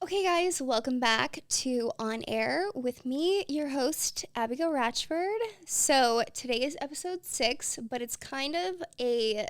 Okay, guys, welcome back to On Air with me, your host, Abigail Ratchford. So today is episode 6, but it's kind of a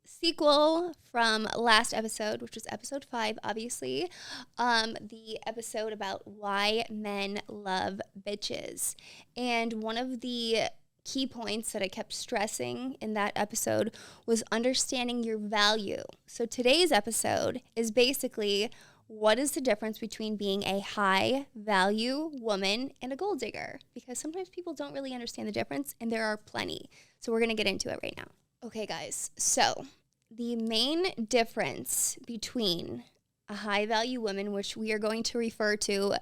sequel from last episode, which was episode 5, obviously. The episode about why men love bitches. And one of the key points that I kept stressing in that episode was understanding your value. So today's episode is basically, what is the difference between being a high value woman and a gold digger? Because sometimes people don't really understand the difference, and there are plenty. So we're going to get into it right now. Okay, guys. So the main difference between a high value woman, which we are going to refer to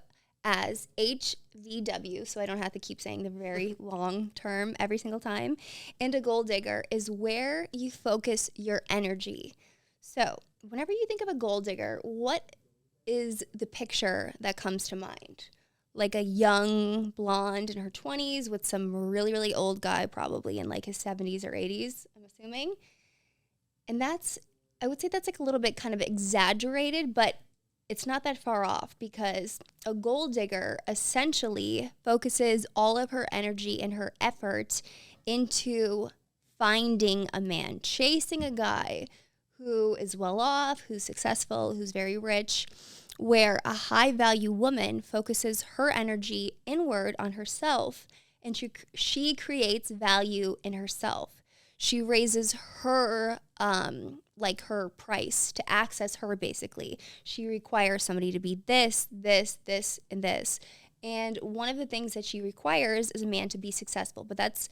as HVW, so I don't have to keep saying the very long term every single time, and a gold digger is where you focus your energy. So whenever you think of a gold digger, what is the picture that comes to mind? Like a young blonde in her 20s with some really, really old guy, probably in like his 70s or 80s, I'm assuming. And I would say that's like a little bit kind of exaggerated, but it's not that far off, because a gold digger essentially focuses all of her energy and her effort into finding a man, chasing a guy who is well off, who's successful, who's very rich, where a high value woman focuses her energy inward on herself, and she creates value in herself. She raises her her price to access her, basically. She requires somebody to be this, this, this, and this. And one of the things that she requires is a man to be successful, but that's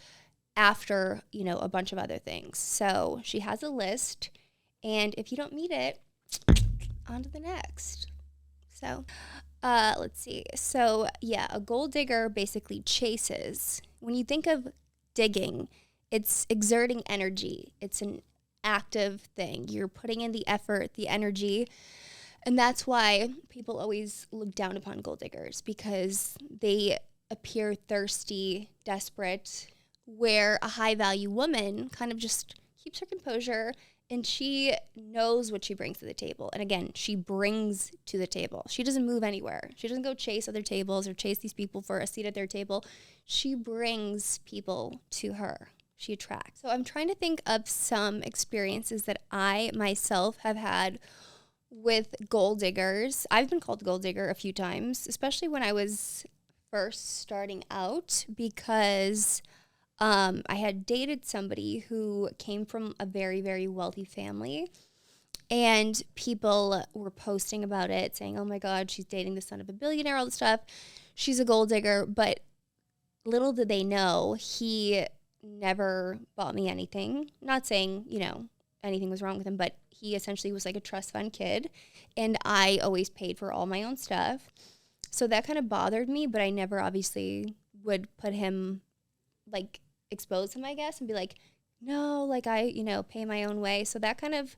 after, a bunch of other things. So she has a list, and if you don't meet it, on to the next. So, let's see. So, yeah, a gold digger basically chases. When you think of digging, it's exerting energy. It's an active thing. You're putting in the effort, the energy. And that's why people always look down upon gold diggers, because they appear thirsty, desperate, where a high value woman kind of just keeps her composure, and she knows what she brings to the table. And again, she brings to the table. She doesn't move anywhere. She doesn't go chase other tables or chase these people for a seat at their table. She brings people to her. She attracts. So I'm trying to think of some experiences that I myself have had with gold diggers. I've been called gold digger a few times, especially when I was first starting out, because I had dated somebody who came from a very, very wealthy family, and people were posting about it, saying, oh my God, she's dating the son of a billionaire, all this stuff. She's a gold digger. But little did they know, he never bought me anything. Not saying, anything was wrong with him, but he essentially was like a trust fund kid, and I always paid for all my own stuff. So that kind of bothered me, but I never obviously would put him, expose him, I guess, and be like, no, I, pay my own way. So that kind of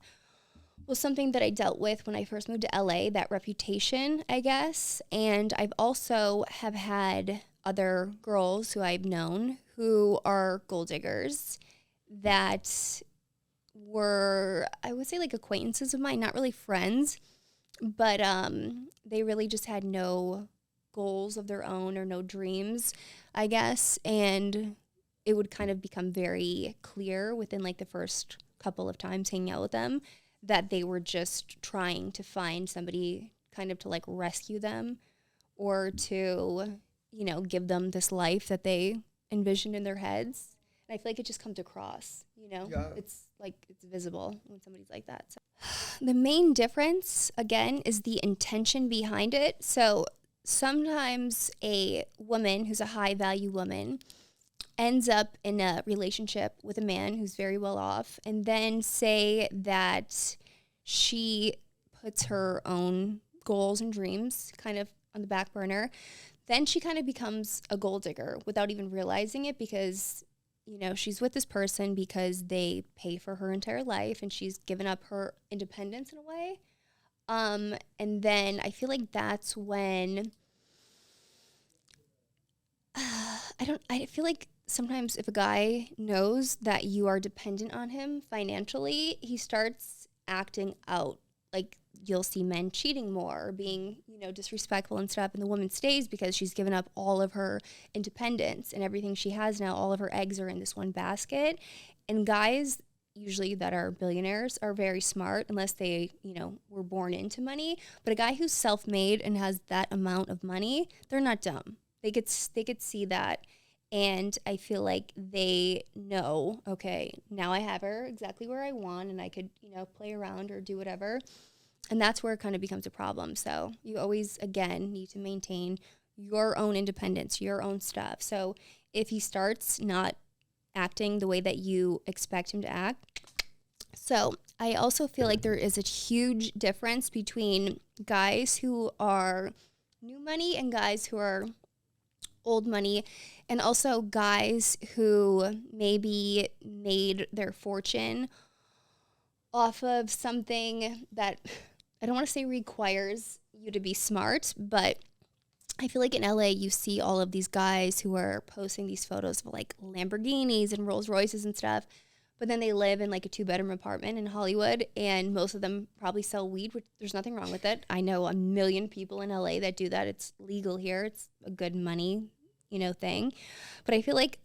was something that I dealt with when I first moved to LA, that reputation, I guess. And I've also have had other girls who I've known who are gold diggers that were, I would say, acquaintances of mine, not really friends, but they really just had no goals of their own or no dreams, I guess. And it would kind of become very clear within the first couple of times hanging out with them that they were just trying to find somebody kind of to rescue them, or to, give them this life that they envisioned in their heads. And I feel like it just comes across, Yeah. it's visible when somebody's like that. So the main difference, again, is the intention behind it. So sometimes a woman who's a high value woman ends up in a relationship with a man who's very well off, and then say that she puts her own goals and dreams kind of on the back burner. Then she kind of becomes a gold digger without even realizing it, because, she's with this person because they pay for her entire life, and she's given up her independence in a way. And then I feel like that's when I feel like sometimes if a guy knows that you are dependent on him financially, he starts acting out you'll see men cheating more or being, disrespectful and stuff. And the woman stays because she's given up all of her independence and everything she has now. All of her eggs are in this one basket. And guys, usually that are billionaires, are very smart unless they, were born into money. But a guy who's self-made and has that amount of money, they're not dumb. They could see that. And I feel like they know, okay, now I have her exactly where I want and I could, play around or do whatever. And that's where it kind of becomes a problem. So you always, again, need to maintain your own independence, your own stuff. So if he starts not acting the way that you expect him to act. So I also feel like there is a huge difference between guys who are new money and guys who are old money, and also guys who maybe made their fortune off of something that I don't want to say requires you to be smart, but I feel like in LA you see all of these guys who are posting these photos of like Lamborghinis and Rolls Royces and stuff, but then they live in like a 2-bedroom apartment in Hollywood, and most of them probably sell weed, which there's nothing wrong with it. I know a million people in LA that do that. It's legal here. It's a good money, thing. But I feel like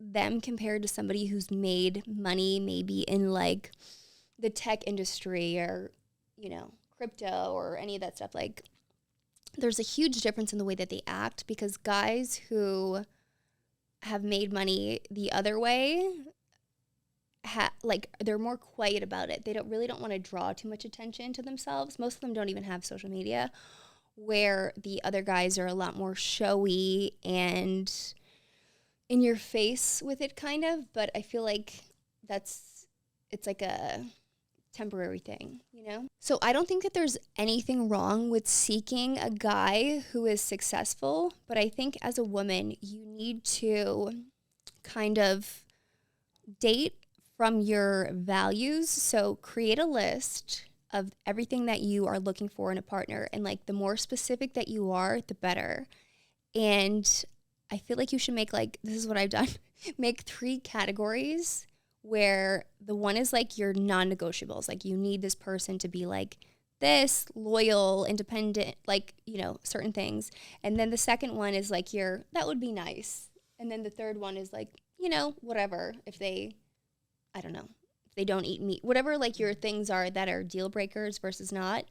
them compared to somebody who's made money maybe in like the tech industry or, crypto or any of that stuff, like there's a huge difference in the way that they act, because guys who have made money the other way, they're more quiet about it. They don't want to draw too much attention to themselves. Most of them don't even have social media, where the other guys are a lot more showy and in your face with it kind of. But I feel like it's like a temporary thing, So I don't think that there's anything wrong with seeking a guy who is successful, but I think as a woman, you need to kind of date from your values. So create a list of everything that you are looking for in a partner, and like the more specific that you are, the better. And I feel like you should make this is what I've done, make 3 categories, where the one is like your non-negotiables. Like you need this person to be like this, loyal, independent, certain things. And then the second one is like that would be nice. And then the third one is like, whatever, if they, I don't know, if they don't eat meat, whatever like your things are that are deal breakers versus not.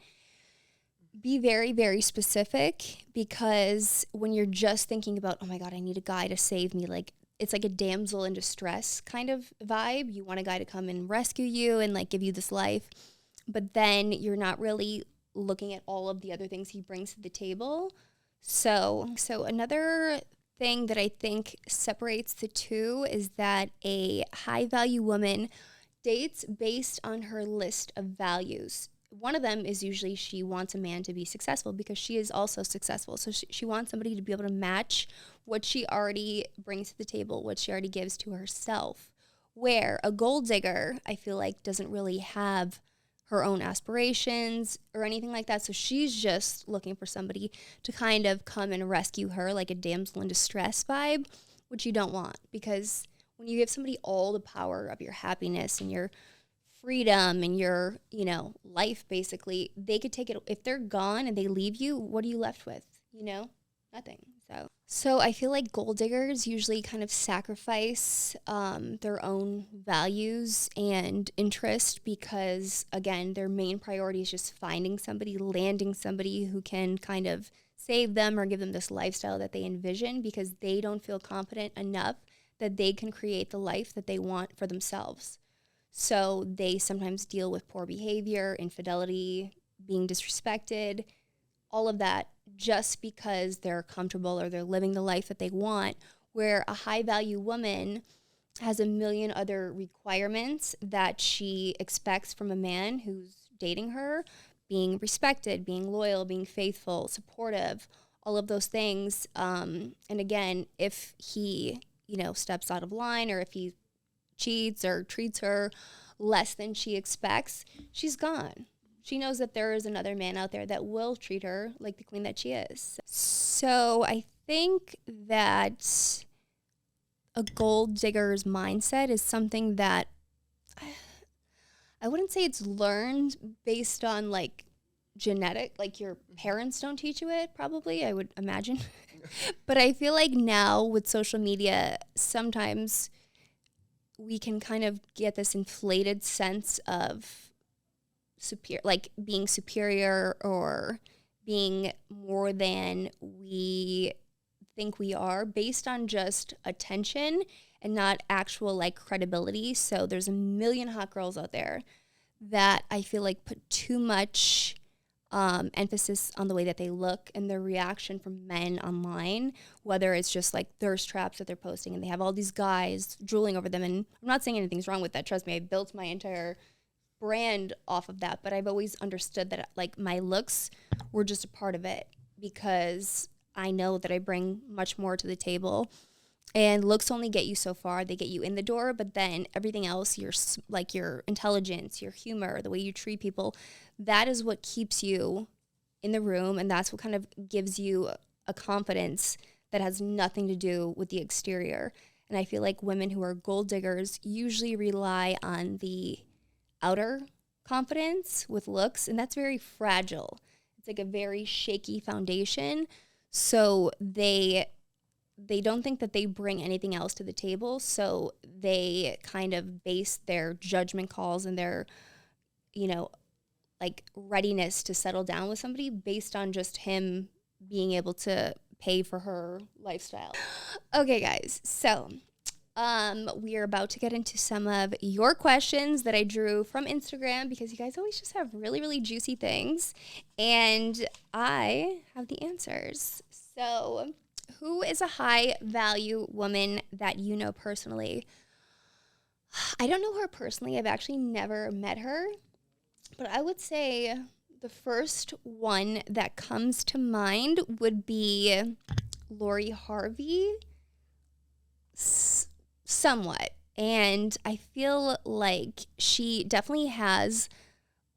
Be very, very specific, because when you're just thinking about, oh my God, I need a guy to save me, like it's like a damsel in distress kind of vibe. You want a guy to come and rescue you and like give you this life, but then you're not really looking at all of the other things he brings to the table. So another thing that I think separates the two is that a high value woman dates based on her list of values. One of them is usually she wants a man to be successful because she is also successful. So she wants somebody to be able to match what she already brings to the table, what she already gives to herself. Where a gold digger, I feel like, doesn't really have her own aspirations or anything like that. So she's just looking for somebody to kind of come and rescue her, like a damsel in distress vibe, which you don't want. Because when you give somebody all the power of your happiness and your freedom and your, life, basically, they could take it. If they're gone and they leave you, what are you left with? Nothing. So I feel like gold diggers usually kind of sacrifice their own values and interest, because, again, their main priority is just finding somebody, landing somebody who can kind of save them or give them this lifestyle that they envision, because they don't feel confident enough that they can create the life that they want for themselves. So they sometimes deal with poor behavior, infidelity, being disrespected, all of that, just because they're comfortable or they're living the life that they want, where a high-value woman has a million other requirements that she expects from a man who's dating her, being respected, being loyal, being faithful, supportive, all of those things. And again, if he, steps out of line, or if he cheats or treats her less than she expects, she's gone. She knows that there is another man out there that will treat her like the queen that she is. So I think that a gold digger's mindset is something that I wouldn't say it's learned based on like genetic, like your parents don't teach you it, probably, I would imagine. But I feel like now with social media, sometimes we can kind of get this inflated sense of like being superior or being more than we think we are based on just attention and not actual like credibility. So there's a million hot girls out there that I feel like put too much emphasis on the way that they look and their reaction from men online, whether it's just like thirst traps that they're posting and they have all these guys drooling over them. And I'm not saying anything's wrong with that. Trust me, I built my entire brand off of that, but I've always understood that like my looks were just a part of it because I know that I bring much more to the table. And looks only get you so far. They get you in the door, but then everything else, your intelligence, your humor, the way you treat people, that is what keeps you in the room, and that's what kind of gives you a confidence that has nothing to do with the exterior. And I feel like women who are gold diggers usually rely on the outer confidence with looks, and that's very fragile. It's like a very shaky foundation. So they don't think that they bring anything else to the table, so they kind of base their judgment calls and their, like readiness to settle down with somebody based on just him being able to pay for her lifestyle. Okay, guys, so we are about to get into some of your questions that I drew from Instagram because you guys always just have really, really juicy things, and I have the answers. So, who is a high-value woman that you know personally? I don't know her personally. I've actually never met her. But I would say the first one that comes to mind would be Lori Harvey, somewhat. And I feel like she definitely has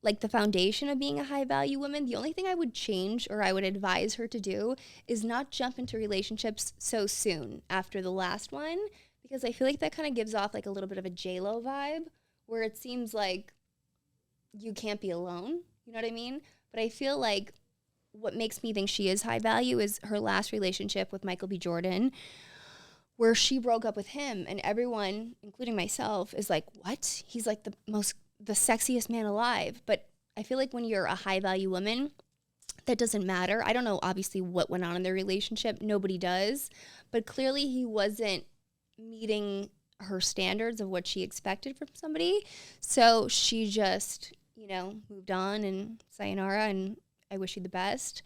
like the foundation of being a high value woman. The only thing I would change or I would advise her to do is not jump into relationships so soon after the last one, because I feel like that kind of gives off like a little bit of a J-Lo vibe where it seems like you can't be alone. You know what I mean? But I feel like what makes me think she is high value is her last relationship with Michael B. Jordan, where she broke up with him and everyone, including myself, is like, what? He's like the sexiest man alive. But I feel like when you're a high value woman, that doesn't matter. I don't know obviously what went on in their relationship. Nobody does. But clearly he wasn't meeting her standards of what she expected from somebody. So she just, moved on and sayonara and I wish you the best.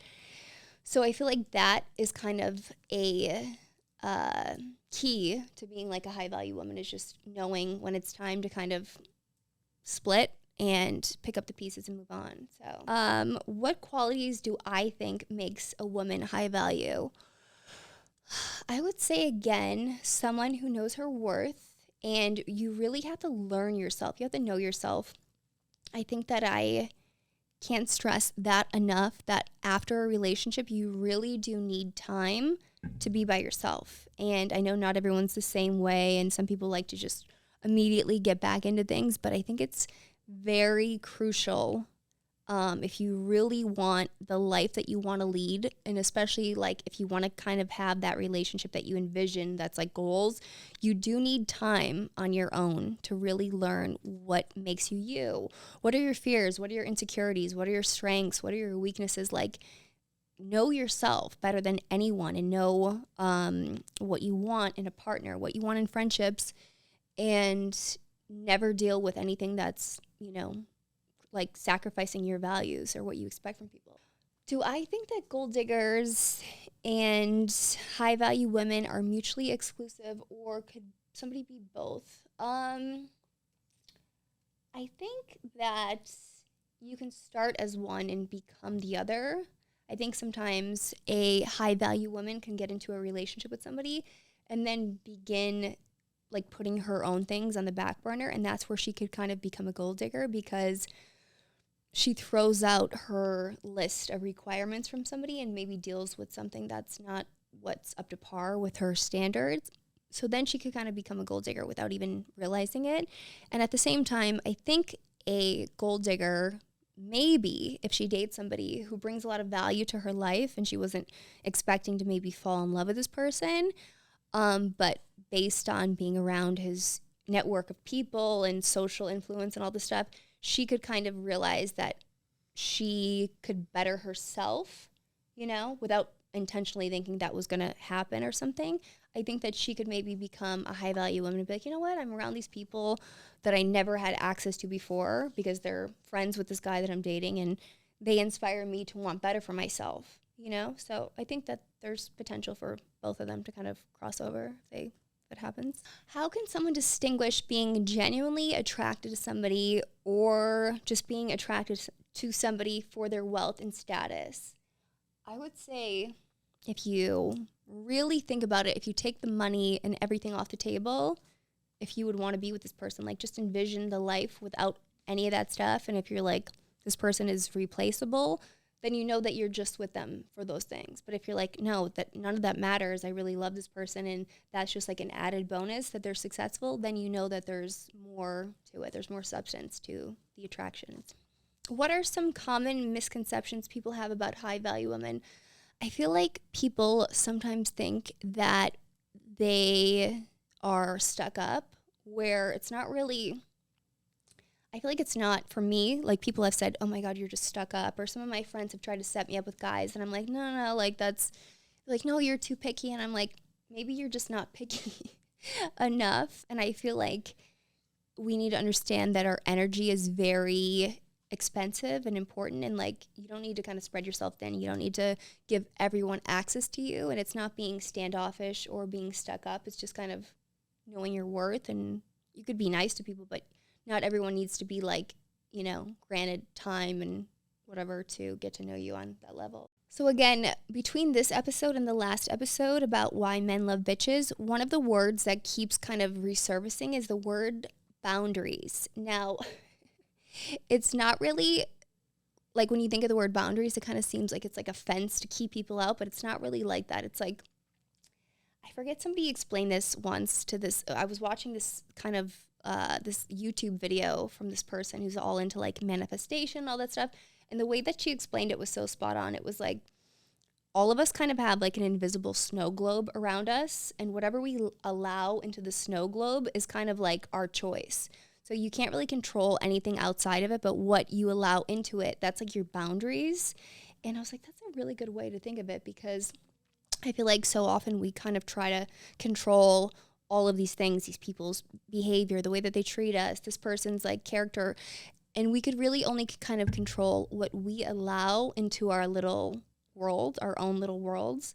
So I feel like that is kind of a key to being like a high value woman, is just knowing when it's time to kind of split and pick up the pieces and move on. So what qualities do I think makes a woman high value? I would say, again, someone who knows her worth, and you really have to learn yourself. You have to know yourself. I think that I can't stress that enough, that after a relationship, you really do need time to be by yourself. And I know not everyone's the same way, and some people like to just immediately get back into things, but I think it's very crucial if you really want the life that you want to lead, and especially like if you want to kind of have that relationship that you envision that's like goals, you do need time on your own to really learn what makes you you. What are your fears? What are your insecurities? What are your strengths? What are your weaknesses? Like, know yourself better than anyone and know what you want in a partner, what you want in friendships, and never deal with anything that's, like sacrificing your values or what you expect from people. Do I think that gold diggers and high value women are mutually exclusive, or could somebody be both? I think that you can start as one and become the other. I think sometimes a high value woman can get into a relationship with somebody and then begin like putting her own things on the back burner, and that's where she could kind of become a gold digger, because she throws out her list of requirements from somebody and maybe deals with something that's not what's up to par with her standards. So then she could kind of become a gold digger without even realizing it. And at the same time, I think a gold digger maybe if she dates somebody who brings a lot of value to her life and she wasn't expecting to maybe fall in love with this person, but based on being around his network of people and social influence and all this stuff, she could kind of realize that she could better herself, without intentionally thinking that was going to happen or something. I think that she could maybe become a high value woman and be like, you know what, I'm around these people that I never had access to before because they're friends with this guy that I'm dating and they inspire me to want better for myself, So I think that there's potential for both of them to kind of cross over if it happens. How can someone distinguish being genuinely attracted to somebody or just being attracted to somebody for their wealth and status? I would say if you really think about it, if you take the money and everything off the table, if you would want to be with this person, like just envision the life without any of that stuff. And if you're like, this person is replaceable, then you know that you're just with them for those things. But if you're like, no, that none of that matters, I really love this person and that's just like an added bonus that they're successful, then you know that there's more to it. There's more substance to the attractions. What are some common misconceptions people have about high value women? I feel like people sometimes think that they are stuck up, where it's not really. I feel like it's not for me. Like people have said, oh my God, you're just stuck up. Or some of my friends have tried to set me up with guys and I'm like, no, like that's like, no, you're too picky. And I'm like, maybe you're just not picky enough. And I feel like we need to understand that our energy is very expensive and important. And like, you don't need to kind of spread yourself thin. You don't need to give everyone access to you. And it's not being standoffish or being stuck up. It's just kind of knowing your worth. And you could be nice to people, but not everyone needs to be like, granted time and whatever to get to know you on that level. So again, between this episode and the last episode about why men love bitches, one of the words that keeps kind of resurfacing is the word boundaries. Now, it's not really, like when you think of the word boundaries, it kind of seems like it's like a fence to keep people out, but it's not really like that. It's like, I forget, somebody explained this once to this, I was watching this kind of, this YouTube video from this person who's all into like manifestation, all that stuff. And the way that she explained it was so spot on. It was like, all of us kind of have like an invisible snow globe around us, and whatever we allow into the snow globe is kind of like our choice. So you can't really control anything outside of it, but what you allow into it, that's like your boundaries. And I was like, that's a really good way to think of it, because I feel like so often we kind of try to control all of these things, these people's behavior, the way that they treat us, this person's like character. And we could really only kind of control what we allow into our little world, our own little worlds.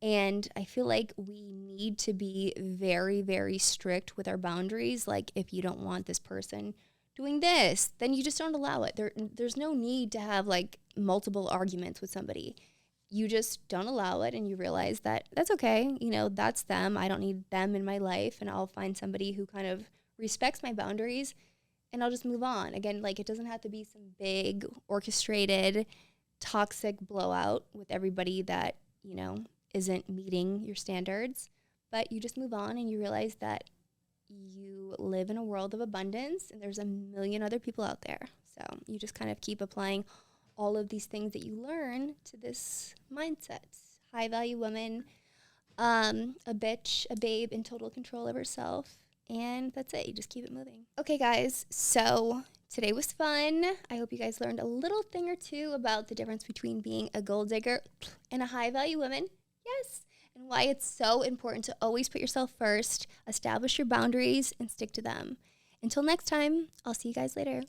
And I feel like we need to be very, very strict with our boundaries. Like if you don't want this person doing this, then you just don't allow it. There's no need to have like multiple arguments with somebody. You just don't allow it, and you realize that that's okay. That's them. I don't need them in my life, and I'll find somebody who kind of respects my boundaries, and I'll just move on. Again, like it doesn't have to be some big orchestrated toxic blowout with everybody that, isn't meeting your standards, but you just move on and you realize that you live in a world of abundance and there's a million other people out there. So you just kind of keep applying all of these things that you learn to this mindset. High value woman, a bitch, a babe in total control of herself. And that's it. You just keep it moving. Okay, guys. So today was fun. I hope you guys learned a little thing or two about the difference between being a gold digger and a high value woman. Yes. And why it's so important to always put yourself first, establish your boundaries, and stick to them. Until next time, I'll see you guys later.